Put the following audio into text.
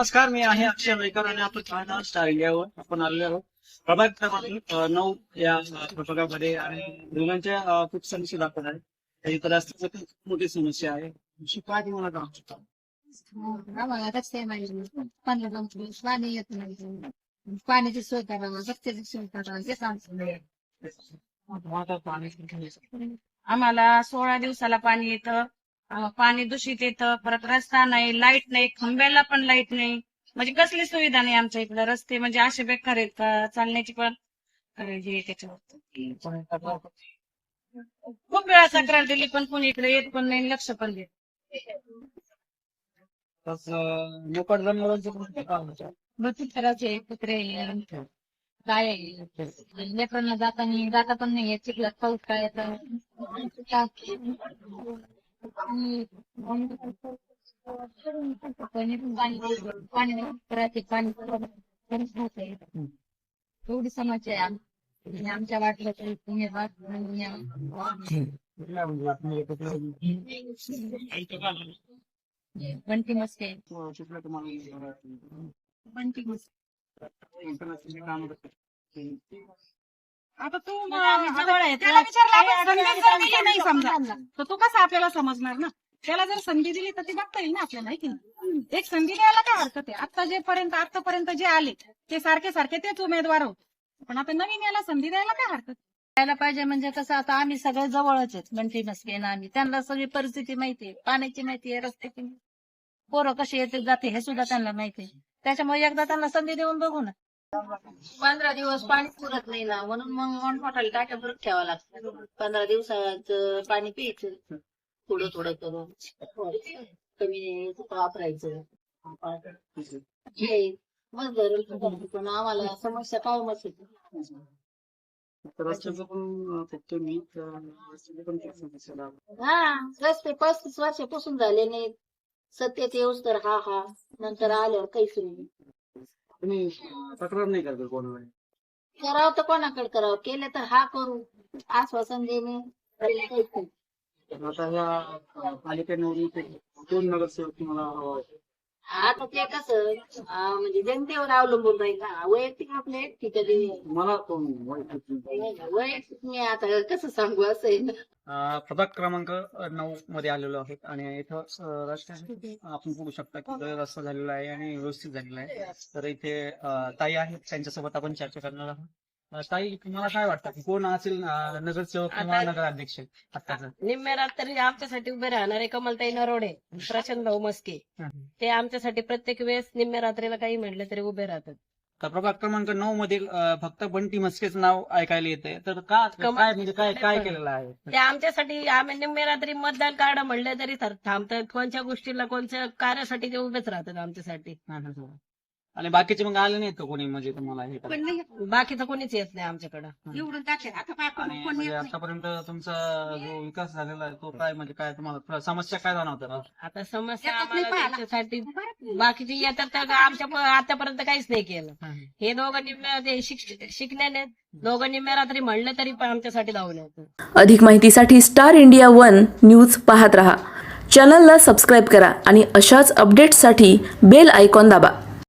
नमस्कार, मी आहे अक्षय वैकर आणि आपण पाहणार स्टार इंडियावर. आपण आलेलो आहोत प्रभाग क्रमांक 9 या प्रभागामध्ये आणि रुग्णांच्या खूप समस्या दाखवत आहे. इथं रस्त्याची खूप मोठी समस्या आहे. अशी काय तुम्हाला काम शकता? आम्हाला रस्ते नाही, 15-20 पाणी येत नाही. पाण्याची सोय करावं, रस्त्याची सोय करावं, हे सांगतो. तुम्हाला पाणी किती आम्हाला 16 दिवसाला पाणी येतं. पाणी दूषित येतं, परत रस्ता नाही, लाईट नाही, खंब्याला पण लाईट नाही. म्हणजे कसली सुविधा नाही आमच्या इकडे. रस्ते म्हणजे असे बेकार आहेत का चालण्याची पण हे त्याच्यावर खूप वेळा तक्रार दिली, पण कोणी इकडे येत पण नाही, लक्ष पण देत. मोकाट जनावरांचं पण काम होतं. भरपूर करायचे कुत्रे गाय लेकरांना जाता पण नाही, चिखलात पाऊस काय येतं. एवढी समस्या आहे आणि आमच्या वाटलं तरी तुम्ही बंटी मस्के बंटी मस्के. आता तू जवळ आहे, त्याला विचारलं आपण, संधी जर दिली नाही समजा तर तू कसं आपल्याला समजणार ना. त्याला जर संधी दिली तर ती बघता येईल ना आपल्याला, आहे की नाही. एक संधी द्यायला काय हरकत आहे. आतापर्यंत जे आले ते सारखे तेच उमेदवार होते, पण आता नवीन याला संधी द्यायला काय हरकत. यायला पाहिजे म्हणजे कसं, आता आम्ही सगळे जवळच आहेत बंटी मस्के ना. आम्ही त्यांना सगळी परिस्थिती माहितीये, पाण्याची माहितीये, रस्त्याची, पोरं कशी येते जाते हे सुद्धा त्यांना माहितीये. त्याच्यामुळे एकदा त्यांना संधी देऊन बघू ना. 15 दिवस पाणी पुरत नाही ना, म्हणून मग मोठमोठाले टाक्या भरत ठेवावं लागतं. 15 दिवसाचं पाणी प्यायचं, थोडं थोडं करून कमी वापरायचं. हे मग धरून पण आम्हाला समस्या कायमच येते. रस्त्याचं पण फक्त मी रस्त्याची पण खूप समस्या दाखवते. हा, रस्ते 35 वर्षापासून झाले नाहीत. सत्तेत येऊस तर हा नंतर आल्यावर काहीच नाही. तुम्ही तक्रार नाही करता कोणाला? करावं तर कोणाकडे करावं, केले तर हा करू आश्वासन देणे, केले काहीच नाही. आता या पालिकेने 2 नगरसेवक तुम्हाला हवा आहे. आता ते कसं म्हणजे जनतेवर अवलंबून राहील ना. वैयक्तिक आपल्या एकटीच्या मला कोण वैयक्तिक वैयक्तिक मी आता कसं सांगू असं आहे ना. प्रभाग क्रमांक 9 मध्ये आलेलो आहोत आणि इथं रस्त्यासाठी आपण बघू शकता की रस्ता झालेला आहे आणि व्यवस्थित झालेला आहे. तर इथे ताई आहेत, त्यांच्यासोबत आपण चर्चा करणार आहोत. ताई, तुम्हाला काय वाटतं की कोण असेल नगरसेवक किंवा नगराध्यक्ष आत्ताचं? निम्म्या रात्री आमच्यासाठी उभे राहणारे कमलताई नरोडे, प्रशांत भाऊ मस्के, ते आमच्यासाठी प्रत्येक वेळेस निम्म्या रात्रीला काही म्हटलं तरी उभे राहतात. तर प्रभाग क्रमांक 9 मध्ये फक्त बंटी मस्केच नाव ऐकायला येते. तर काय म्हणजे काय केलेलं आहे? ते आमच्यासाठी, आम्ही निम्म्या रात्री मतदान कार्ड म्हणलं तरी थांबतात. कोणत्या गोष्टीला, कोणत्या कार्यासाठी ते उभेच राहतात आमच्यासाठी. आणि बाकीचे मग आले नाहीत का कोणी, म्हणजे तुम्हाला हे करायला? बाकीचं कोणीच येत नाही आमच्याकडं. आणि म्हणजे आतापर्यंत तुमचा जो विकास झालेला आहे तो काय, म्हणजे काय तुम्हाला समस्या काय जाणवतात? आता समस्या आम्हाला त्यांच्यासाठी बाकीचे येतात तर आमच्या आतापर्यंत काहीच नाही केलं. हे दोघं निम्म्या शिकण्याने दोघं निम्म्या रात्री म्हणलं तरी पण आमच्यासाठी धावून येतं. अधिक माहितीसाठी स्टार इंडिया 1 न्यूज पाहत रहा. चॅनलला सबस्क्राईब करा आणि अशाच अपडेट्ससाठी बेल आयकॉन दाबा.